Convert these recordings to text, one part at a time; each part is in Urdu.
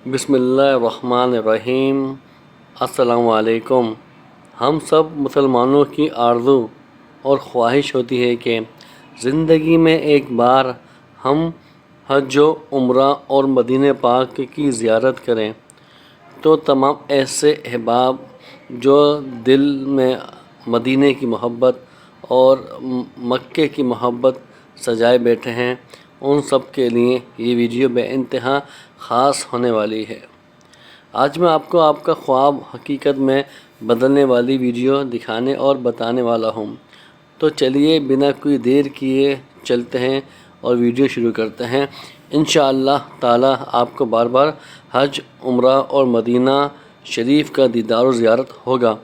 بسم اللہ الرحمن الرحیم۔ السلام علیکم۔ ہم سب مسلمانوں کی آرزو اور خواہش ہوتی ہے کہ زندگی میں ایک بار ہم حج و عمرہ اور مدینہ پاک کی زیارت کریں، تو تمام ایسے احباب جو دل میں مدینہ کی محبت اور مکے کی محبت سجائے بیٹھے ہیں، ان سب کے لیے یہ ویڈیو بے انتہا خاص ہونے والی ہے۔ آج میں آپ کو آپ کا خواب حقیقت میں بدلنے والی ویڈیو دکھانے اور بتانے والا ہوں۔ تو چلیے بنا کوئی دیر کیے چلتے ہیں اور ویڈیو شروع کرتے ہیں۔ انشاءاللہ تعالی آپ کو بار بار حج، عمرہ اور مدینہ شریف کا دیدار و زیارت ہوگا،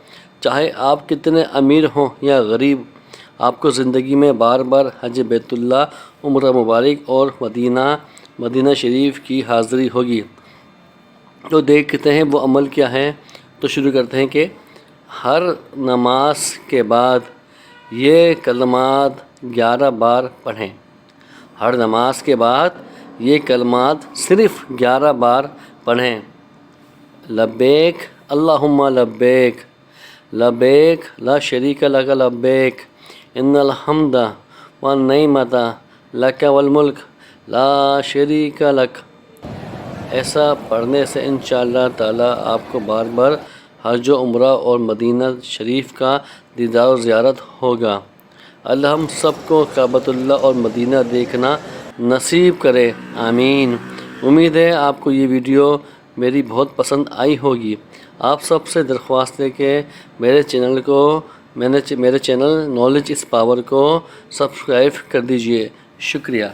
چاہے آپ کتنے امیر ہوں یا غریب، آپ کو زندگی میں بار بار حج بیت اللہ، عمرہ مبارک اور مدینہ شریف کی حاضری ہوگی۔ تو دیکھتے ہیں وہ عمل کیا ہے۔ تو شروع کرتے ہیں کہ ہر نماز کے بعد یہ کلمات 11 بار پڑھیں۔ ہر نماز کے بعد یہ کلمات صرف 11 بار پڑھیں۔ لبیک اللہم لبیک، لبیک لا شریک لک لبیک، ان الحمد والنعمت لک والملک لا شریک لک۔ ایسا پڑھنے سے انشاءاللہ تعالی آپ کو بار بار حج و عمرہ اور مدینہ شریف کا دیدار و زیارت ہوگا۔ اللہ ہم سب کو کعبۃ اللہ اور مدینہ دیکھنا نصیب کرے، آمین۔ امید ہے آپ کو یہ ویڈیو میری بہت پسند آئی ہوگی۔ آپ سب سے درخواست ہے کہ میرے چینل نالج از پاور کو سبسکرائب کر دیجئے۔ شکریہ۔